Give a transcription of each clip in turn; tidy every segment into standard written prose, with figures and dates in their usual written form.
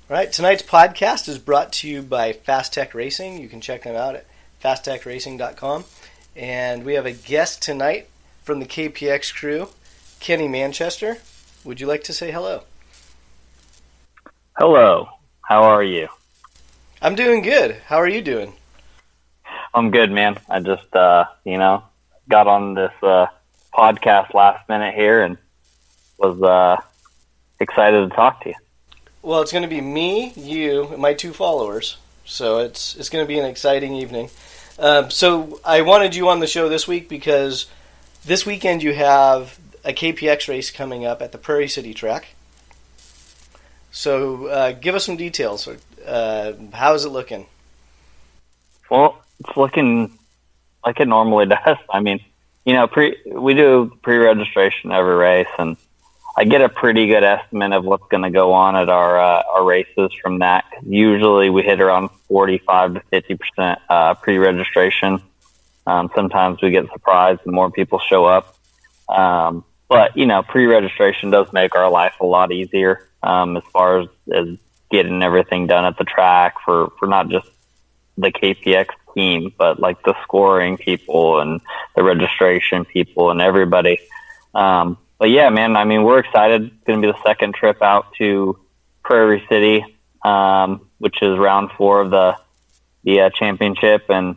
All right, tonight's podcast is brought to you by Fast Tech Racing. You can check them out at fasttechracing.com. And we have a guest tonight from the KPX crew, Kenny Manchester. Would you like to say hello? Hello. How are you? I'm doing good. How are you doing? I'm good, man. I just, got on this podcast last minute here and was excited to talk to you. Well, it's going to be me, you, and my two followers. So it's going to be an exciting evening. So I wanted you on the show this week because this weekend you have a KPX race coming up at the Prairie City Track. So give us some details. How is it looking? Well, it's looking like it normally does. I mean, we do pre-registration every race, and I get a pretty good estimate of what's going to go on at our races from that. Usually we hit around 45 to 50% pre-registration. Sometimes we get surprised and more people show up. But pre-registration does make our life a lot easier as far as getting everything done at the track for not just the KPX team, but like the scoring people and the registration people and everybody. But yeah, man, I mean, we're excited. It's going to be the second trip out to Prairie City, which is round 4 of the championship. And,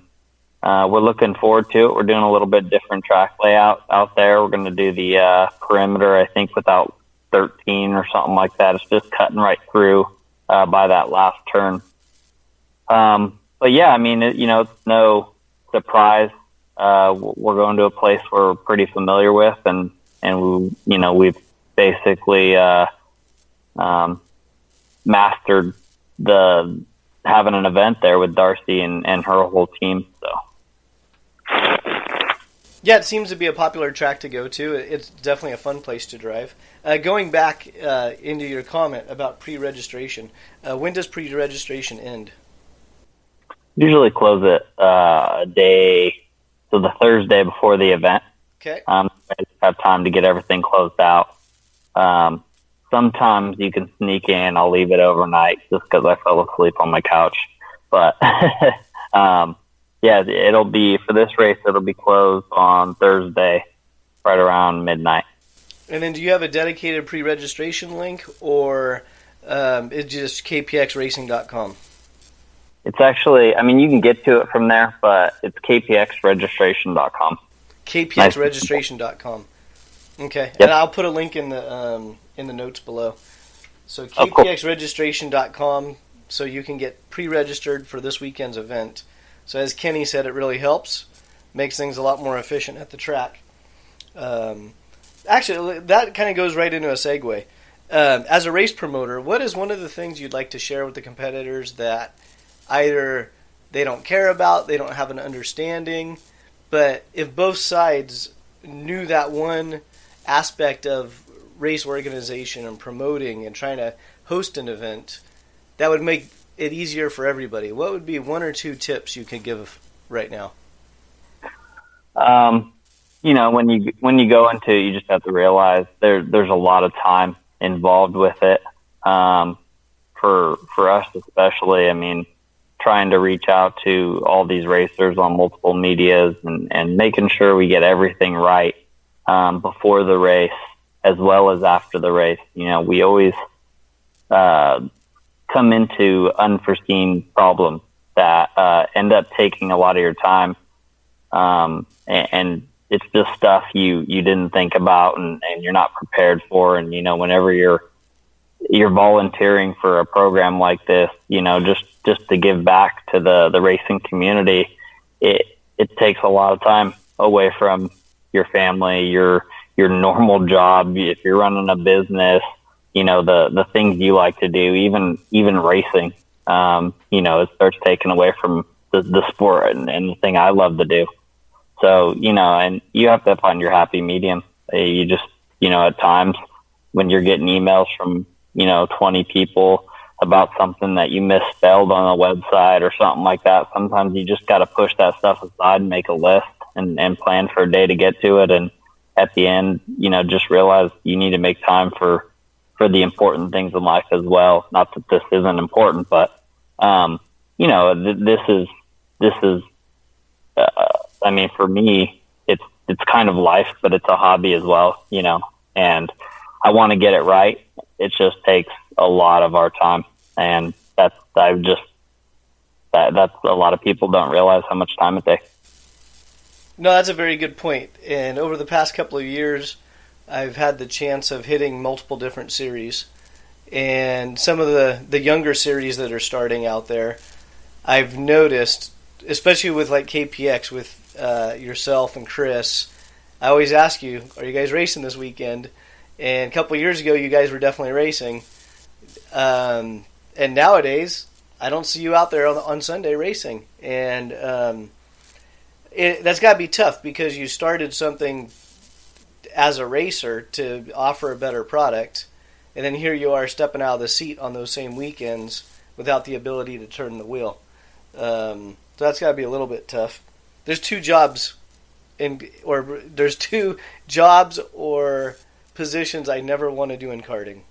we're looking forward to it. We're doing a little bit different track layout out there. We're going to do the, perimeter, I think without 13 or something like that. It's just cutting right through, by that last turn. But yeah, I mean, it's no surprise. We're going to a place we're pretty familiar with, and we've basically mastered having an event there with Darcy and her whole team. So yeah, it seems to be a popular track to go to. It's definitely a fun place to drive. Going back into your comment about pre-registration, when does pre-registration end? Usually close it a day, so the Thursday before the event. Okay. I just have time to get everything closed out. Sometimes you can sneak in. I'll leave it overnight just because I fell asleep on my couch. But yeah, for this race, it'll be closed on Thursday, right around midnight. And then do you have a dedicated pre-registration link, or it's just kpxracing.com? It's actually, I mean, you can get to it from there, but it's kpxregistration.com. kpxregistration.com. Okay, yep. And I'll put a link in the notes below. So kpxregistration.com, so you can get pre-registered for this weekend's event. So as Kenny said, it really helps, makes things a lot more efficient at the track. Actually, that kind of goes right into a segue. As a race promoter, what is one of the things you'd like to share with the competitors that either they don't care about, they don't have an understanding, but if both sides knew that one aspect of race organization and promoting and trying to host an event, that would make it easier for everybody. What would be 1 or 2 tips you could give right now? When you go into it, you just have to realize there's a lot of time involved with it. For us especially, I mean, trying to reach out to all these racers on multiple medias and making sure we get everything right before the race as well as after the race. We always come into unforeseen problems that end up taking a lot of your time, and it's just stuff you didn't think about and you're not prepared for. And whenever you're volunteering for a program like this, just to give back to the racing community, it takes a lot of time away from your family, your normal job. If you're running a business, the things you like to do, even racing, it starts taking away from the sport and the thing I love to do. So, and you have to find your happy medium. You just, at times when you're getting emails from, 20 people about something that you misspelled on a website or something like that, sometimes you just got to push that stuff aside and make a list and plan for a day to get to it. And at the end, just realize you need to make time for for the important things in life as well. Not that this isn't important, but, you know, this is, I mean, for me, it's kind of life, but it's a hobby as well, you know, and I want to get it right. It just takes a lot of our time, and that's a lot of people don't realize how much time it takes. No, that's a very good point. And over the past couple of years, I've had the chance of hitting multiple different series, and some of the younger series that are starting out there, I've noticed, especially with like KPX, with yourself and Chris, I always ask you, are you guys racing this weekend? And a couple of years ago, you guys were definitely racing. And nowadays, I don't see you out there on Sunday racing. And that's got to be tough, because you started something as a racer to offer a better product, and then here you are stepping out of the seat on those same weekends without the ability to turn the wheel. So that's got to be a little bit tough. There's two jobs, or positions I never want to do in karting,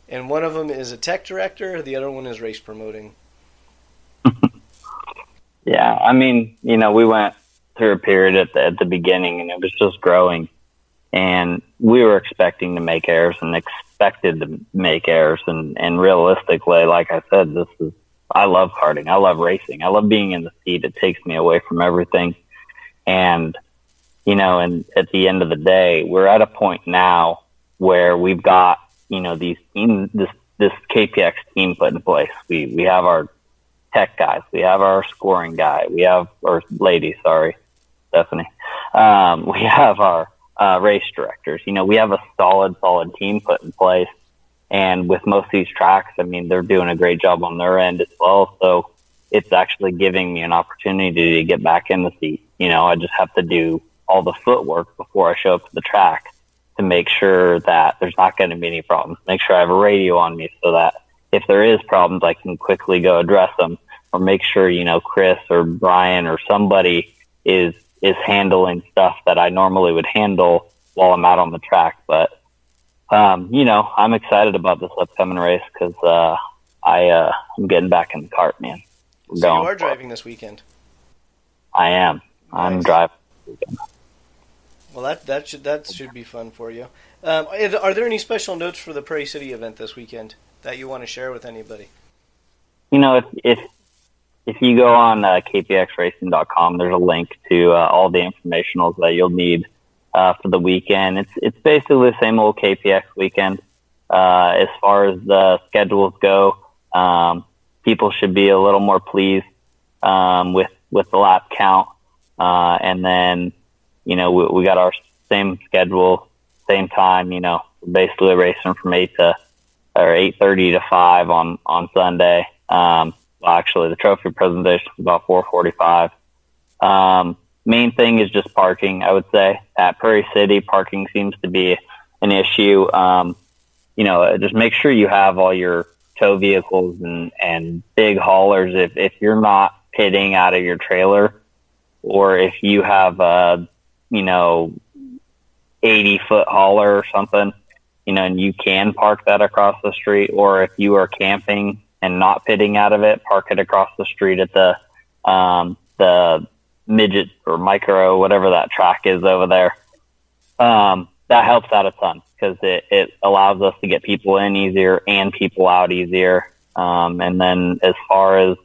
and one of them is a tech director. The other one is race promoting. Yeah, I mean, you know, we went through a period at the beginning, and it was just growing, and we were expecting to make errors and expected to make errors, and realistically, like I said, I love karting. I love racing. I love being in the seat. It takes me away from everything. And, you know, and at the end of the day, we're at a point now where we've got, you know, this KPX team put in place. We have our tech guys. We have our scoring guy. We have our lady, sorry, Stephanie. We have our race directors. You know, we have a solid team put in place. And with most of these tracks, I mean, they're doing a great job on their end as well. So it's actually giving me an opportunity to get back in the seat. You know, I just have to do all the footwork before I show up to the track to make sure that there's not going to be any problems. Make sure I have a radio on me so that if there is problems, I can quickly go address them, or make sure, you know, Chris or Brian or somebody is handling stuff that I normally would handle while I'm out on the track. But, you know, I'm excited about this upcoming race because I'm getting back in the kart, man. So you are driving this weekend? I am. Nice. I'm driving this weekend. Well, that should be fun for you. Are there any special notes for the Prairie City event this weekend that you want to share with anybody? You know, if you go on kpxracing.com, there's a link to all the informationals that you'll need for the weekend. It's basically the same old KPX weekend. As far as the schedules go, people should be a little more pleased with the lap count. And then, you know, we got our same schedule, same time, you know, basically racing from 8:30 to 5 on Sunday. Well, actually the trophy presentation is about 4:45. Main thing is just parking, I would say. At Prairie City, parking seems to be an issue. You know, just make sure you have all your tow vehicles and big haulers. If you're not pitting out of your trailer, or if you have a, you know, 80-foot hauler or something, you know, and you can park that across the street, or if you are camping and not pitting out of it, park it across the street at the midget or micro, whatever that track is over there. That helps out a ton because it allows us to get people in easier and people out easier. And then as far as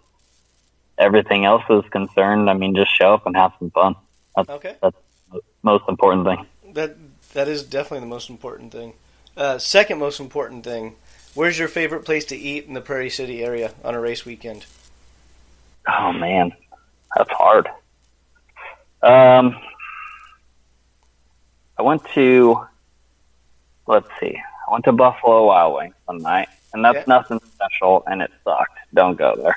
everything else is concerned, I mean, just show up and have some fun. That's the most important thing. That is definitely the most important thing. Second most important thing, where's your favorite place to eat in the Prairie City area on a race weekend? Oh, man, that's hard. I went to Buffalo Wild Wings one night, and that's nothing special, and it sucked. Don't go there.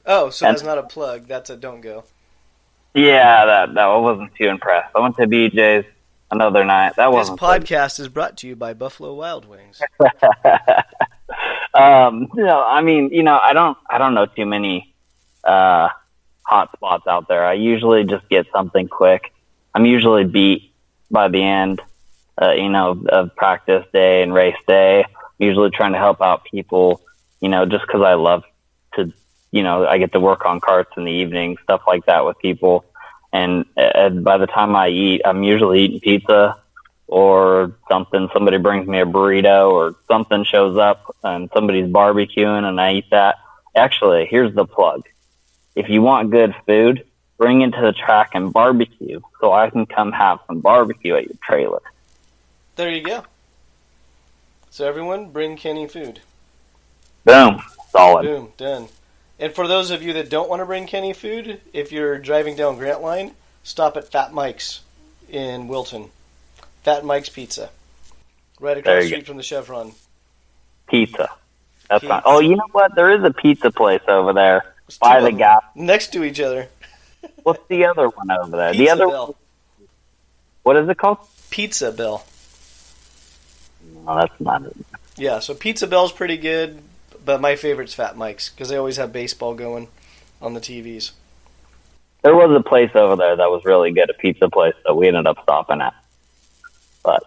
Oh, so that's not a plug. That's a don't go. Yeah, that I wasn't too impressed. I went to BJ's another night. That wasn't. This podcast is brought to you by Buffalo Wild Wings. No, I mean, you know, I don't know too many hot spots out there. I usually just get something quick. I'm usually beat by the end, you know, of practice day and race day. usually trying to help out people, just because I love to, I get to work on carts in the evening, stuff like that with people. And by the time I eat, I'm usually eating pizza or something. Somebody brings me a burrito or something shows up and somebody's barbecuing and I eat that. Actually, here's the plug. If you want good food, bring it to the track and barbecue so I can come have some barbecue at your trailer. There you go. So everyone, bring Kenny food. Boom. Solid. Boom. Done. And for those of you that don't want to bring Kenny food, if you're driving down Grant Line, stop at Fat Mike's in Wilton. Fat Mike's Pizza. Right across the street from the Chevron. Pizza. That's fine. Oh, you know what? There is a pizza place over there by the gas. Next to each other. What's the other one over there? Pizza Bell. What is it called? Pizza Bell. No, that's not it. Yeah, so Pizza Bell's pretty good, but my favorite's Fat Mike's because they always have baseball going on the TVs. There was a place over there that was really good, a pizza place that we ended up stopping at. But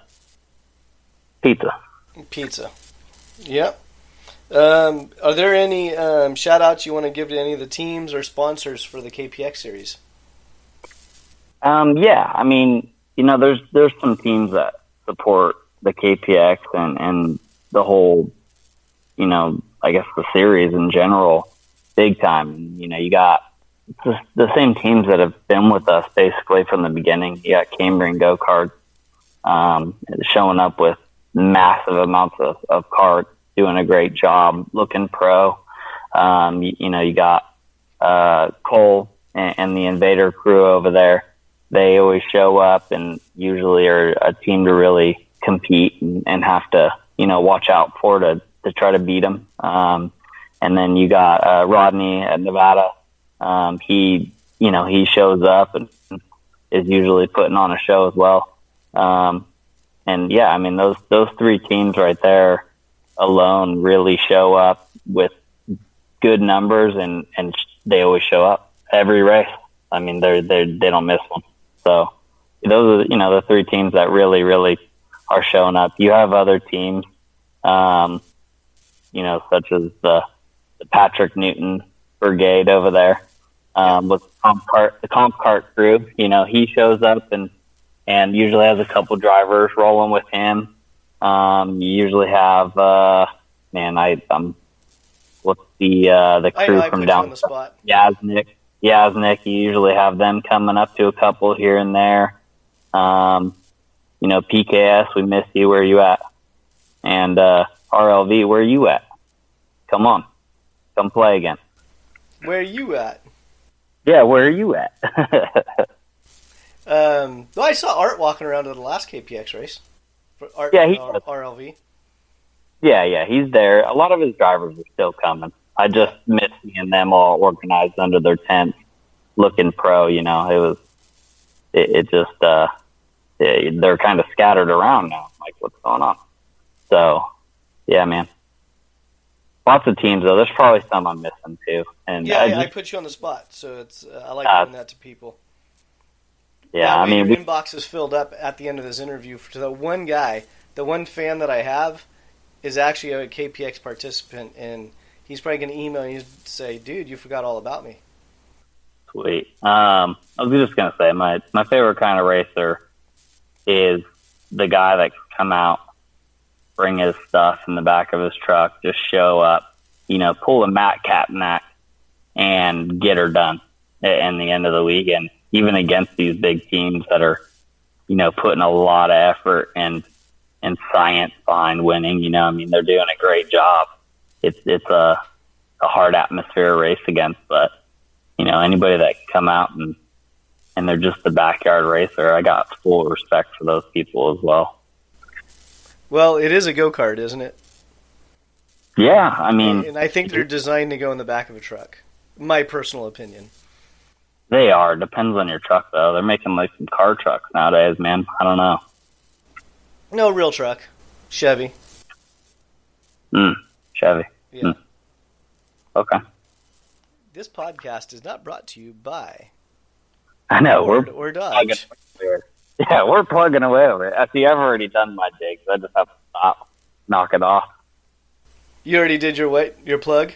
pizza. Yep. Are there any shout-outs you want to give to any of the teams or sponsors for the KPX series? Yeah, I mean, there's some teams that support the KPX and the whole, I guess the series in general, big time. You got the same teams that have been with us basically from the beginning. You got Cambrian Go-Karts showing up with massive amounts of carts, doing a great job, looking pro. You got Cole and the Invader crew over there. They always show up and usually are a team to really compete and have to, watch out for to try to beat them. And then you got Rodney at Nevada. He shows up and is usually putting on a show as well. And yeah, I mean, those three teams right there alone really show up with good numbers and they always show up every race. I mean, they don't miss one. So those are, the three teams that really, really are showing up. You have other teams, such as the Patrick Newton Brigade over there, with the Comp Cart crew. He shows up and usually has a couple drivers rolling with him. You usually have, what's the crew from down south? Yasnik. You usually have them coming up to a couple here and there. PKS, we miss you. Where you at? And RLV, where you at? Come on, come play again. Where you at? Yeah, where are you at? I saw Art walking around at the last KPX race. Art, yeah, RLV. Yeah, he's there. A lot of his drivers are still coming. I just miss seeing them all organized under their tents, looking pro. They're kind of scattered around now. Like, what's going on? So, yeah, man. Lots of teams though. There's probably some I'm missing too. And yeah, I put you on the spot, so it's I like doing that to people. Yeah, I mean, your inbox is filled up at the end of this interview for the one guy, the one fan that I have, is actually a KPX participant, and he's probably going to email you and say, "Dude, you forgot all about me." Sweet. I was just going to say my favorite kind of racer is the guy that can come out, bring his stuff in the back of his truck, just show up, pull a Matt Katnack and get her done in the end of the week. And even against these big teams that are, putting a lot of effort and science behind winning, they're doing a great job. It's a hard atmosphere to race against, but, anybody that can come out and they're just the backyard racer, I got full respect for those people as well. Well, it is a go-kart, isn't it? Yeah, I mean... And I think they're designed to go in the back of a truck. My personal opinion. They are. Depends on your truck, though. They're making like some car trucks nowadays, man. I don't know. No, real truck. Chevy. Chevy. Yeah. Okay. This podcast is not brought to you by... I know. Or Dodge. Yeah, we're plugging away over it. See, I've already done my digs. I just have to stop, knock it off. You already did your plug?